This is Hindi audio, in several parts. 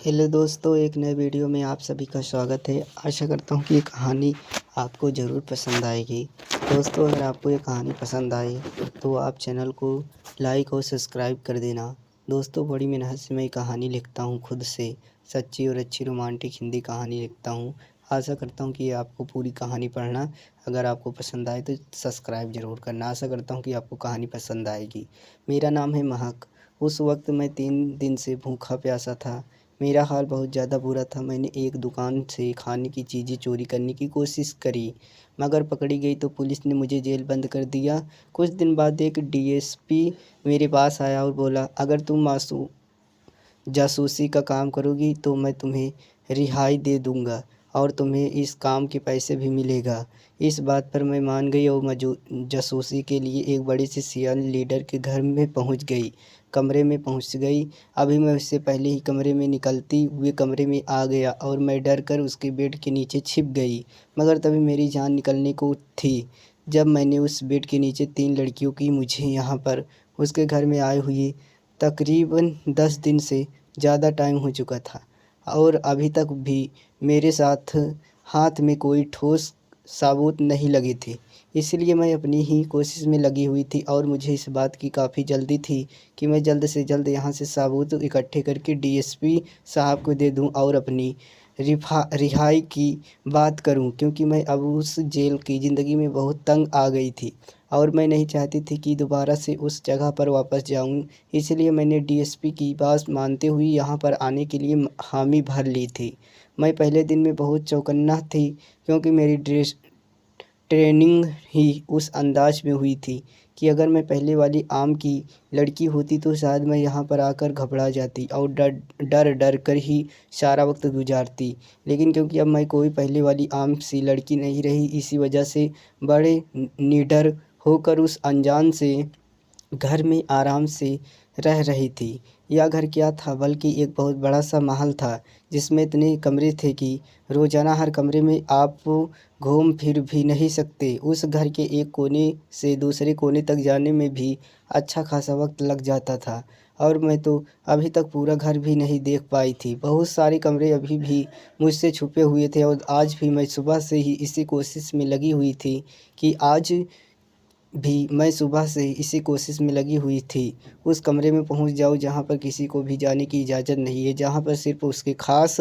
हेलो दोस्तों, एक नए वीडियो में आप सभी का स्वागत है। आशा करता हूँ कि ये कहानी आपको ज़रूर पसंद आएगी। दोस्तों, अगर आपको ये कहानी पसंद आए तो आप चैनल को लाइक और सब्सक्राइब कर देना। दोस्तों, बड़ी मेहनत से मैं ये कहानी लिखता हूँ, खुद से सच्ची और अच्छी रोमांटिक हिंदी कहानी लिखता हूँ। आशा करता हूँ कि आपको पूरी कहानी पढ़ना, अगर आपको पसंद आए तो सब्सक्राइब ज़रूर करना। आशा करता हूँ कि आपको कहानी पसंद आएगी। मेरा नाम है महक। उस वक्त मैं 3 दिन से भूखा प्यासा था। मेरा हाल बहुत ज़्यादा बुरा था। मैंने एक दुकान से खाने की चीज़ें चोरी करने की कोशिश करी, मगर पकड़ी गई तो पुलिस ने मुझे जेल बंद कर दिया। कुछ दिन बाद एक डीएसपी मेरे पास आया और बोला, अगर तुम जासूसी का काम करोगी तो मैं तुम्हें रिहाई दे दूंगा और तुम्हें इस काम के पैसे भी मिलेगा। इस बात पर मैं मान गई और जासूसी के लिए एक बड़े से सियाल लीडर के घर में पहुंच गई, कमरे में पहुंच गई। अभी मैं उससे पहले ही कमरे में निकलती हुए कमरे में आ गया और मैं डर कर उसके बेड के नीचे छिप गई, मगर तभी मेरी जान निकलने को थी जब मैंने उस बेड के नीचे 3 लड़कियों की मुझे यहाँ पर उसके घर में आए हुए तकरीबन 10 दिन से ज़्यादा टाइम हो चुका था और अभी तक भी मेरे साथ हाथ में कोई ठोस सबूत नहीं लगे थे। इसलिए मैं अपनी ही कोशिश में लगी हुई थी और मुझे इस बात की काफ़ी जल्दी थी कि मैं जल्द से जल्द यहाँ से सबूत इकट्ठे करके डीएसपी साहब को दे दूँ और अपनी रिहाई की बात करूँ, क्योंकि मैं अब उस जेल की ज़िंदगी में बहुत तंग आ गई थी और मैं नहीं चाहती थी कि दोबारा से उस जगह पर वापस जाऊं। इसलिए मैंने डीएसपी की बात मानते हुए यहाँ पर आने के लिए हामी भर ली थी। मैं पहले दिन में बहुत चौकन्ना थी, क्योंकि मेरी ट्रेनिंग ही उस अंदाज में हुई थी कि अगर मैं पहले वाली आम की लड़की होती तो शायद मैं यहाँ पर आकर घबरा जाती और डर डर कर ही सारा वक्त गुजारती। लेकिन क्योंकि अब मैं कोई पहले वाली आम सी लड़की नहीं रही, इसी वजह से बड़े निडर होकर उस अनजान से घर में आराम से रह रही थी। यह घर क्या था, बल्कि एक बहुत बड़ा सा महल था जिसमें इतने कमरे थे कि रोज़ाना हर कमरे में आप घूम फिर भी नहीं सकते। उस घर के एक कोने से दूसरे कोने तक जाने में भी अच्छा खासा वक्त लग जाता था और मैं तो अभी तक पूरा घर भी नहीं देख पाई थी। बहुत सारे कमरे अभी भी मुझसे छुपे हुए थे और आज भी मैं सुबह से ही इसी कोशिश में लगी हुई थी कि आज भी मैं सुबह से इसी कोशिश में लगी हुई थी उस कमरे में पहुंच जाऊं जहां पर किसी को भी जाने की इजाज़त नहीं है, जहां पर सिर्फ उसके ख़ास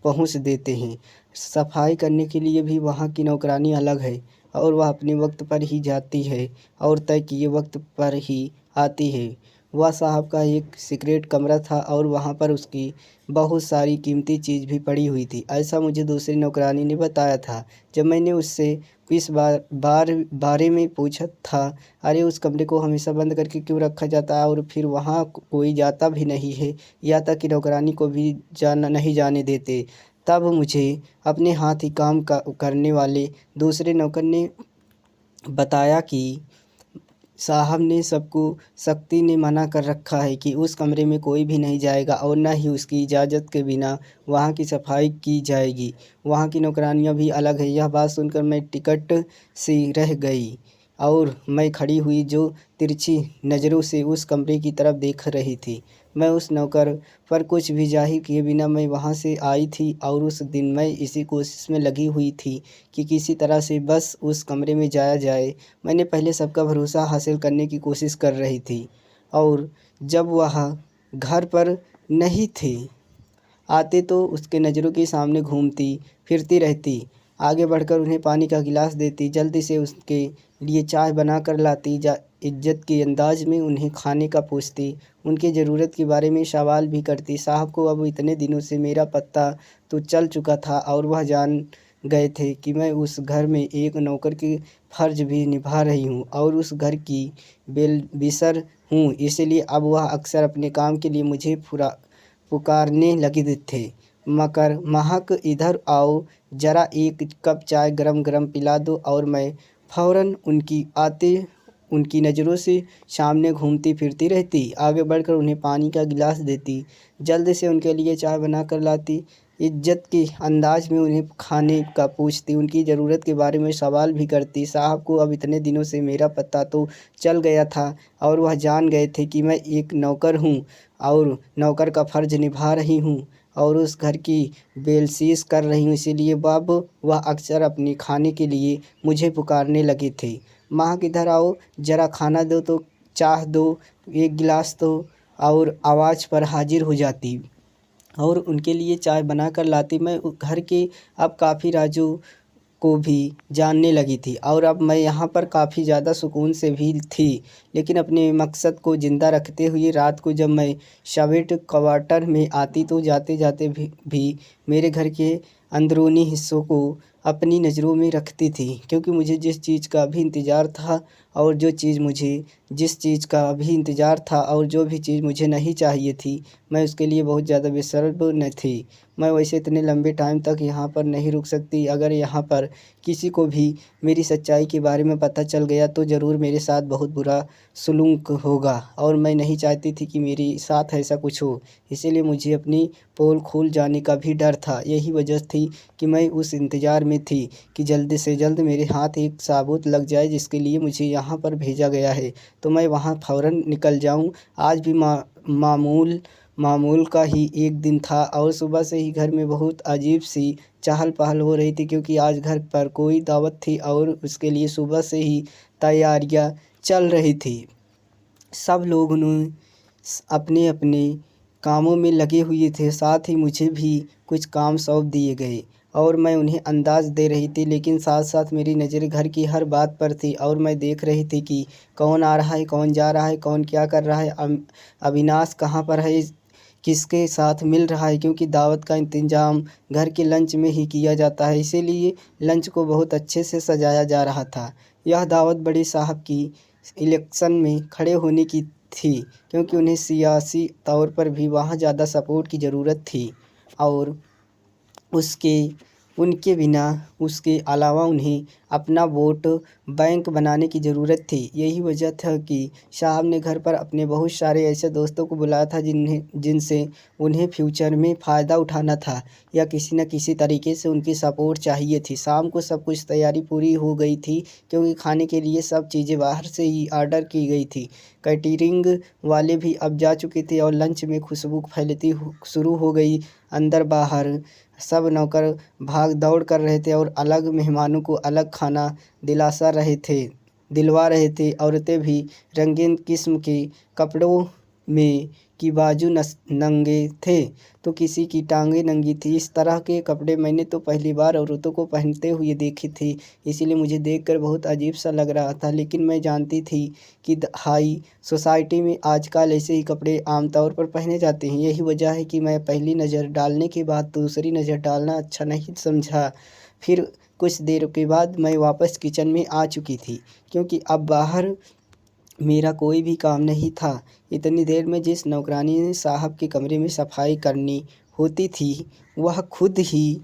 पहुंच देते हैं। सफाई करने के लिए भी वहां की नौकरानी अलग है और वह अपने वक्त पर ही जाती है और तय किए वक्त पर ही आती है। वह साहब का एक सीक्रेट कमरा था और वहाँ पर उसकी बहुत सारी कीमती चीज़ भी पड़ी हुई थी, ऐसा मुझे दूसरी नौकरानी ने बताया था। जब मैंने उससे इस बारे में पूछा था, अरे उस कमरे को हमेशा बंद करके क्यों रखा जाता है और फिर वहाँ कोई जाता भी नहीं है, या तक कि नौकरानी को भी नहीं जाने देते, तब मुझे अपने हाथ ही काम करने वाले दूसरे नौकर ने बताया कि साहब ने सबको सख्ती ने मना कर रखा है कि उस कमरे में कोई भी नहीं जाएगा और न ही उसकी इजाज़त के बिना वहाँ की सफाई की जाएगी। वहाँ की नौकरानियाँ भी अलग है। यह बात सुनकर मैं टिकट सी रह गई और मैं खड़ी हुई जो तिरछी नज़रों से उस कमरे की तरफ देख रही थी। मैं उस नौकर पर कुछ भी ज़ाहिर किए बिना मैं वहाँ से आई थी और उस दिन मैं इसी कोशिश में लगी हुई थी कि किसी तरह से बस उस कमरे में जाया जाए। मैंने पहले सबका भरोसा हासिल करने की कोशिश कर रही थी और जब वह घर पर नहीं थे आते तो उसके नज़रों के सामने घूमती फिरती रहती, आगे बढ़कर उन्हें पानी का गिलास देती, जल्दी से उसके लिए चाय बना कर लाती, इज्जत के अंदाज में उन्हें खाने का पूछती, उनकी ज़रूरत के बारे में सवाल भी करती। साहब को अब इतने दिनों से मेरा पता तो चल चुका था और वह जान गए थे कि मैं उस घर में एक नौकर की फ़र्ज भी निभा रही हूँ और उस घर की बेलविसर हूँ। इसलिए अब वह अक्सर अपने काम के लिए मुझे पुकारने लगे थे, मकर महक इधर आओ, ज़रा एक कप चाय गरम गरम पिला दो और मैं फ़ौरन उनकी आते उनकी नज़रों से सामने घूमती फिरती रहती। आगे बढ़कर उन्हें पानी का गिलास देती, जल्द से उनके लिए चाय बना कर लाती। इज्जत के अंदाज में उन्हें खाने का पूछती, उनकी ज़रूरत के बारे में सवाल भी करती। साहब को अब इतने दिनों से मेरा पता तो चल गया था और वह जान गए थे कि मैं एक नौकर हूँ और नौकर का फ़र्ज़ निभा रही हूँ और उस घर की बेलसीस कर रही हूँ। इसीलिए अब वह अक्सर अपने खाने के लिए मुझे पुकारने लगे थे, माँ किधर आओ, ज़रा खाना दो तो, चाह दो, एक गिलास दो। और आवाज़ पर हाजिर हो जाती और उनके लिए चाय बना कर लाती। मैं घर के अब काफ़ी राजों को भी जानने लगी थी और अब मैं यहाँ पर काफ़ी ज़्यादा सुकून से भी थी। लेकिन अपने मकसद को ज़िंदा रखते हुए रात को जब मैं शवेट क्वार्टर में आती तो जाते जाते भी मेरे घर के अंदरूनी हिस्सों को अपनी नज़रों में रखती थी, क्योंकि मुझे जिस चीज़ का भी इंतज़ार था और जिस चीज़ का भी इंतज़ार था और जो भी चीज़ मुझे नहीं चाहिए थी, मैं उसके लिए बहुत ज़्यादा बेसब्र न थी। मैं वैसे इतने लंबे टाइम तक यहाँ पर नहीं रुक सकती। अगर यहाँ पर किसी को भी मेरी सच्चाई के बारे में पता चल गया तो ज़रूर मेरे साथ बहुत बुरा सलूक होगा और मैं नहीं चाहती थी कि मेरे साथ ऐसा कुछ हो। इसीलिए मुझे अपनी पोल खुल जाने का भी डर था। यही वजह थी कि मैं उस इंतज़ार में थी कि जल्द से जल्द मेरे हाथ एक साबूत लग जाए जिसके लिए मुझे यहाँ पर भेजा गया है, तो मैं वहाँ फ़ौरन निकल जाऊँ। आज भी मामूल का ही एक दिन था और सुबह से ही घर में बहुत अजीब सी चहल पहल हो रही थी, क्योंकि आज घर पर कोई दावत थी और उसके लिए सुबह से ही तैयारियां चल रही थी। सब लोग अपने अपने कामों में लगे हुए थे, साथ ही मुझे भी कुछ काम सौंप दिए गए और मैं उन्हें अंदाज़ दे रही थी। लेकिन साथ साथ मेरी नज़र घर की हर बात पर थी और मैं देख रही थी कि कौन आ रहा है, कौन जा रहा है, कौन क्या कर रहा है, अविनाश कहाँ पर है, किसके साथ मिल रहा है, क्योंकि दावत का इंतज़ाम घर के लंच में ही किया जाता है। इसीलिए लंच को बहुत अच्छे से सजाया जा रहा था। यह दावत बड़े साहब की इलेक्शन में खड़े होने की थी, क्योंकि उन्हें सियासी तौर पर भी वहाँ ज़्यादा सपोर्ट की ज़रूरत थी और उसके उनके बिना उसके अलावा उन्हें अपना वोट बैंक बनाने की ज़रूरत थी। यही वजह था कि साहब ने घर पर अपने बहुत सारे ऐसे दोस्तों को बुलाया था जिनसे उन्हें फ्यूचर में फ़ायदा उठाना था या किसी न किसी तरीके से उनकी सपोर्ट चाहिए थी। शाम को सब कुछ तैयारी पूरी हो गई थी, क्योंकि खाने के लिए सब चीज़ें बाहर से ही ऑर्डर की गई थी। कैटरिंग वाले भी अब जा चुके थे और लंच में खुशबू फैलती शुरू हो गई। अंदर बाहर सब नौकर भाग दौड़ कर रहे थे और अलग मेहमानों को अलग खाना दिलवा रहे थे। औरतें भी रंगीन किस्म के कपड़ों में की बाजू नंगे थे तो किसी की टांगें नंगी थी। इस तरह के कपड़े मैंने तो पहली बार औरतों को पहनते हुए देखे थे, इसीलिए मुझे देखकर बहुत अजीब सा लग रहा था। लेकिन मैं जानती थी कि हाई सोसाइटी में आजकल ऐसे ही कपड़े आमतौर पर पहने जाते हैं। यही वजह है कि मैं पहली नज़र डालने के बाद दूसरी नज़र डालना अच्छा नहीं समझा। फिर कुछ देर के बाद मैं वापस किचन में आ चुकी थी, क्योंकि अब बाहर मेरा कोई भी काम नहीं था। इतनी देर में जिस नौकरानी ने साहब के कमरे में सफाई करनी होती थी, वह खुद ही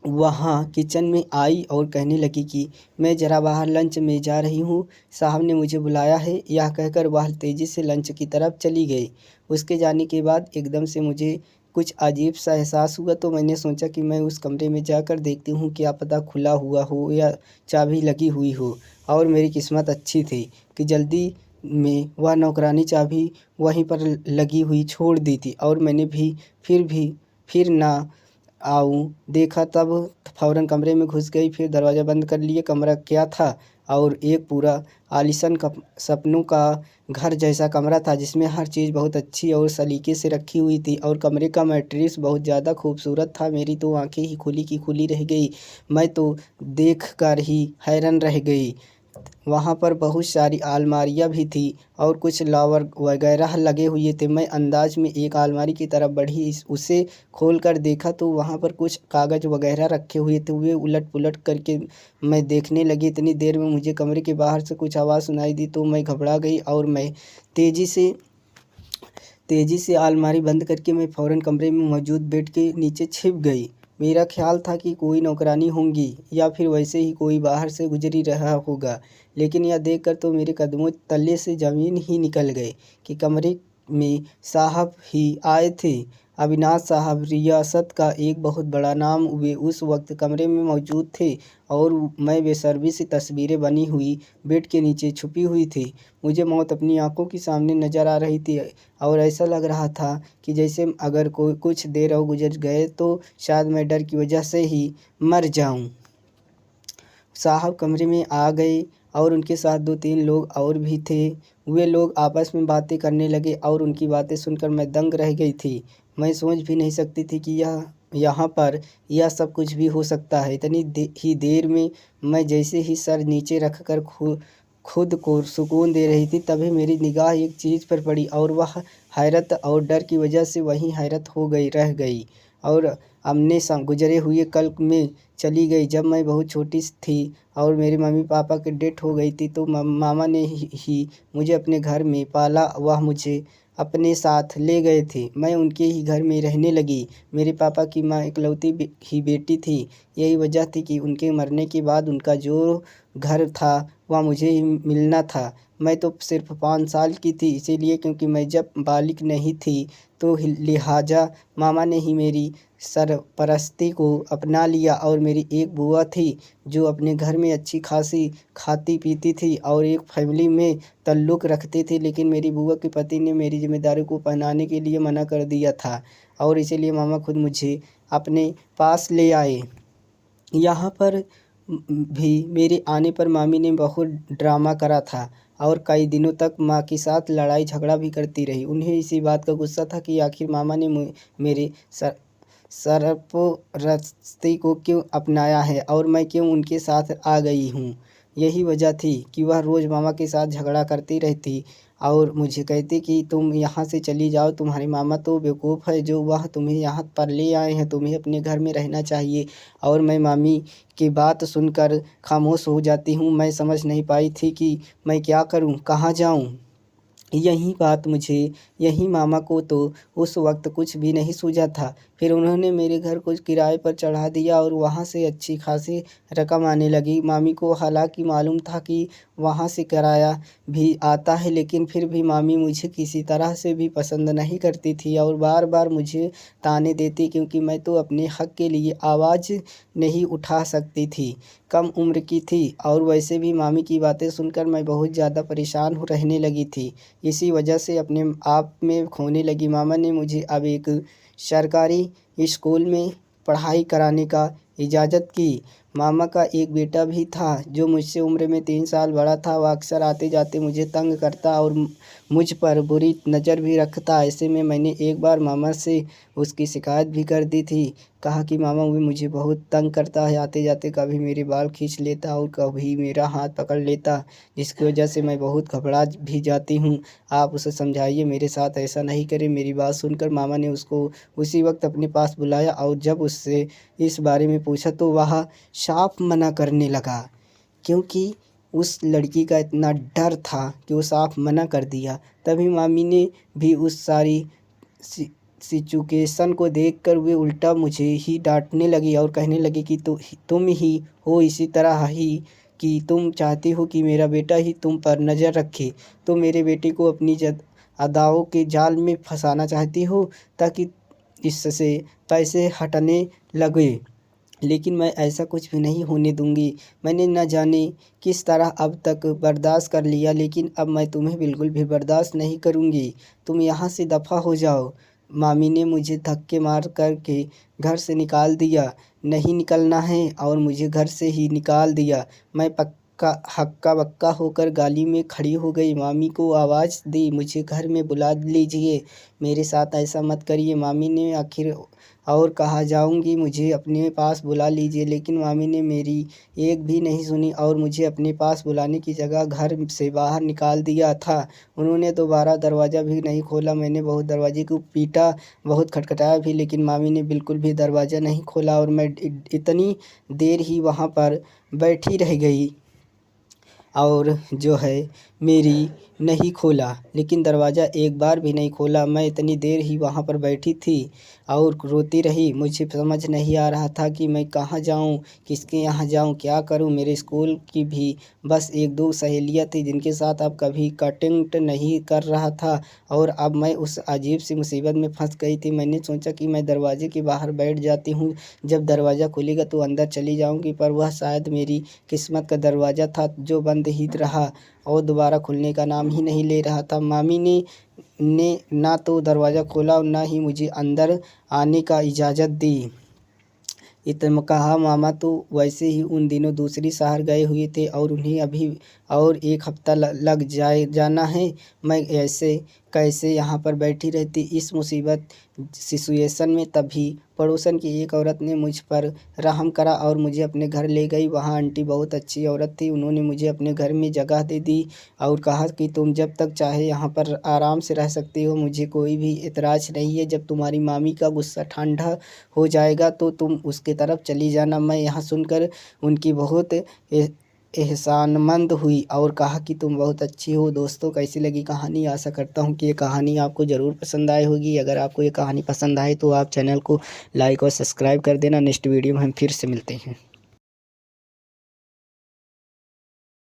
वहाँ किचन में आई और कहने लगी कि मैं ज़रा बाहर लंच में जा रही हूँ, साहब ने मुझे बुलाया है। यह कहकर वह तेज़ी से लंच की तरफ चली गई। उसके जाने के बाद एकदम से मुझे कुछ अजीब सा एहसास हुआ, तो मैंने सोचा कि मैं उस कमरे में जाकर देखती हूँ, क्या पता खुला हुआ हो या चाबी लगी हुई हो। और मेरी किस्मत अच्छी थी कि जल्दी में वह नौकरानी चाबी वहीं पर लगी हुई छोड़ दी थी और मैंने फिर ना आऊँ देखा, तब फ़ौरन कमरे में घुस गई, फिर दरवाज़ा बंद कर लिए। कमरा क्या था और एक पूरा आलीशान सपनों का घर जैसा कमरा था, जिसमें हर चीज़ बहुत अच्छी और सलीके से रखी हुई थी और कमरे का मैट्रेस बहुत ज़्यादा खूबसूरत था। मेरी तो आंखें ही खुली की खुली रह गई। मैं तो देख कर ही हैरान रह गई। वहाँ पर बहुत सारी अलमारियाँ भी थी और कुछ लॉकर वगैरह लगे हुए थे। मैं अंदाज में एक अलमारी की तरफ बढ़ी, उसे खोल कर देखा तो वहाँ पर कुछ कागज़ वगैरह रखे हुए थे। वे उलट पुलट करके मैं देखने लगी। इतनी देर में मुझे कमरे के बाहर से कुछ आवाज़ सुनाई दी, तो मैं घबरा गई और मैं तेज़ी से अलमारी बंद करके मैं फ़ौरन कमरे में मौजूद बेड के नीचे छिप गई मेरा ख्याल था कि कोई नौकरानी होंगी या फिर वैसे ही कोई बाहर से गुजरी रहा होगा, लेकिन यह देखकर तो मेरे कदमों तले से ज़मीन ही निकल गए कि कमरे में साहब ही आए थे। अविनाश साहब रियासत का एक बहुत बड़ा नाम वे उस वक्त कमरे में मौजूद थे और मैं बेसब्री से तस्वीरें बनी हुई बेड के नीचे छुपी हुई थी। मुझे मौत अपनी आंखों के सामने नज़र आ रही थी और ऐसा लग रहा था कि जैसे अगर कोई कुछ देर और गुजर गए तो शायद मैं डर की वजह से ही मर जाऊं। साहब कमरे में आ गए और उनके साथ 2-3 लोग और भी थे। वे लोग आपस में बातें करने लगे और उनकी बातें सुनकर मैं दंग रह गई थी। मैं सोच भी नहीं सकती थी कि यहाँ पर यह सब कुछ भी हो सकता है। इतनी ही देर में मैं जैसे ही सर नीचे रख कर खुद को सुकून दे रही थी, तभी मेरी निगाह एक चीज़ पर पड़ी और वह हैरत और डर की वजह से वहीं हैरत हो गई रह गई और हमने गुजरे हुए कल में चली गई। जब मैं बहुत छोटी थी और मेरे मम्मी पापा की डेथ हो गई थी तो मामा ने ही मुझे अपने घर में पाला। वह मुझे अपने साथ ले गए थे। मैं उनके ही घर में रहने लगी। मेरे पापा की माँ इकलौती ही बेटी थी। यही वजह थी कि उनके मरने के बाद उनका जो घर था वह मुझे ही मिलना था। मैं तो सिर्फ 5 साल की थी, इसीलिए क्योंकि मैं जब बालिग नहीं थी तो लिहाजा मामा ने ही मेरी सरपरस्ती को अपना लिया और मेरी एक बुआ थी जो अपने घर में अच्छी खासी खाती पीती थी और एक फैमिली में ताल्लुक़ रखती थी, लेकिन मेरी बुआ के पति ने मेरी जिम्मेदारी को पहनाने के लिए मना कर दिया था और इसीलिए मामा खुद मुझे अपने पास ले आए। यहाँ पर भी मेरे आने पर मामी ने बहुत ड्रामा करा था और कई दिनों तक माँ के साथ लड़ाई झगड़ा भी करती रही। उन्हें इसी बात का गुस्सा था कि आखिर मामा ने मेरे सरपरस्ती को क्यों अपनाया है और मैं क्यों उनके साथ आ गई हूँ। यही वजह थी कि वह रोज़ मामा के साथ झगड़ा करती रहती और मुझे कहती कि तुम यहाँ से चली जाओ, तुम्हारे मामा तो बेवकूफ़ है जो वह तुम्हें यहाँ पर ले आए हैं, तुम्हें अपने घर में रहना चाहिए। और मैं मामी की बात सुनकर खामोश हो जाती हूँ। मैं समझ नहीं पाई थी कि मैं क्या करूँ, कहाँ जाऊँ। यही मामा को तो उस वक्त कुछ भी नहीं सूझा था। फिर उन्होंने मेरे घर को किराए पर चढ़ा दिया और वहाँ से अच्छी खासी रकम आने लगी। मामी को हालांकि मालूम था कि वहाँ से किराया भी आता है, लेकिन फिर भी मामी मुझे किसी तरह से भी पसंद नहीं करती थी और बार बार मुझे ताने देती क्योंकि मैं तो अपने हक़ के लिए आवाज़ नहीं उठा सकती थी, कम उम्र की थी। और वैसे भी मामी की बातें सुनकर मैं बहुत ज़्यादा परेशान रहने लगी थी। इसी वजह से अपने आप में खोने लगी। मामा ने मुझे अब एक सरकारी स्कूल में पढ़ाई कराने का इजाज़त की। मामा का एक बेटा भी था जो मुझसे उम्र में 3 साल बड़ा था। वह अक्सर आते जाते मुझे तंग करता और मुझ पर बुरी नज़र भी रखता। ऐसे में मैंने एक बार मामा से उसकी शिकायत भी कर दी थी। कहा कि मामा भी मुझे बहुत तंग करता है, आते जाते कभी मेरे बाल खींच लेता और कभी मेरा हाथ पकड़ लेता, जिसकी वजह से मैं बहुत घबरा भी जाती हूँ। आप उसे समझाइए मेरे साथ ऐसा नहीं करे। मेरी बात सुनकर मामा ने उसको उसी वक्त अपने पास बुलाया और जब उससे इस बारे में पूछा तो वह साफ मना करने लगा, क्योंकि उस लड़की का इतना डर था कि वो साफ मना कर दिया। तभी मामी ने भी उस सारी सिचुएशन को देखकर वे उल्टा मुझे ही डांटने लगी और कहने लगी कि तुम ही हो इसी तरह ही कि तुम चाहती हो कि मेरा बेटा ही तुम पर नज़र रखे, तो मेरे बेटे को अपनी अदाओं के जाल में फंसाना चाहती हो ताकि इससे पैसे हटने लगे। लेकिन मैं ऐसा कुछ भी नहीं होने दूंगी। मैंने न जाने किस तरह अब तक बर्दाश्त कर लिया, लेकिन अब मैं तुम्हें बिल्कुल भी बर्दाश्त नहीं करूंगी। तुम यहाँ से दफ़ा हो जाओ। मामी ने मुझे धक्के मार कर के घर से निकाल दिया। नहीं निकलना है और मुझे घर से ही निकाल दिया। मैं पक्का हक्का बक्का होकर गाली में खड़ी हो गई। मामी को आवाज़ दी, मुझे घर में बुला लीजिए, मेरे साथ ऐसा मत करिए। मामी ने आखिर और कहा जाऊंगी, मुझे अपने पास बुला लीजिए, लेकिन मामी ने मेरी एक भी नहीं सुनी और मुझे अपने पास बुलाने की जगह घर से बाहर निकाल दिया था। उन्होंने दोबारा दरवाज़ा भी नहीं खोला। मैंने बहुत दरवाजे को पीटा, बहुत खटखटाया भी, लेकिन मामी ने बिल्कुल भी दरवाज़ा नहीं खोला और मैं इतनी देर ही वहाँ पर बैठी रह गई और जो है मेरी नहीं खोला, लेकिन दरवाज़ा एक बार भी नहीं खोला। मैं इतनी देर ही वहाँ पर बैठी थी और रोती रही। मुझे समझ नहीं आ रहा था कि मैं कहाँ जाऊँ, किसके यहाँ जाऊँ, क्या करूँ। मेरे स्कूल की भी बस एक दो सहेलियाँ थी जिनके साथ अब कभी कांटेक्ट नहीं कर रहा था और अब मैं उस अजीब सी मुसीबत में फंस गई थी। मैंने सोचा कि मैं दरवाजे के बाहर बैठ जाती हूँ, जब दरवाज़ा खुलेगा तो अंदर चली जाऊँगी, पर वह शायद मेरी किस्मत का दरवाज़ा था जो बंद ही रहा और दोबारा खुलने का नाम ही नहीं ले रहा था। मामी ने ना तो दरवाज़ा खोला और ना ही मुझे अंदर आने का इजाज़त दी। इतना कहा मामा तो वैसे ही उन दिनों दूसरी शहर गए हुए थे और उन्हें अभी और एक हफ्ता लग जाना है। मैं ऐसे कैसे यहाँ पर बैठी रहती इस मुसीबत सिचुएशन में। तभी पड़ोसन की एक औरत ने मुझ पर रहम करा और मुझे अपने घर ले गई। वहाँ आंटी बहुत अच्छी औरत थी, उन्होंने मुझे अपने घर में जगह दे दी और कहा कि तुम जब तक चाहे यहाँ पर आराम से रह सकती हो, मुझे कोई भी एतराज़ नहीं है। जब तुम्हारी मामी का गुस्सा ठंडा हो जाएगा तो तुम उसके तरफ चली जाना। मैं यहाँ सुनकर उनकी बहुत एहसानमंद हुई और कहा कि तुम बहुत अच्छी हो। दोस्तों, कैसी लगी कहानी? आशा करता हूँ कि ये कहानी आपको ज़रूर पसंद आई होगी। अगर आपको ये कहानी पसंद आए तो आप चैनल को लाइक और सब्सक्राइब कर देना। नेक्स्ट वीडियो में हम फिर से मिलते हैं।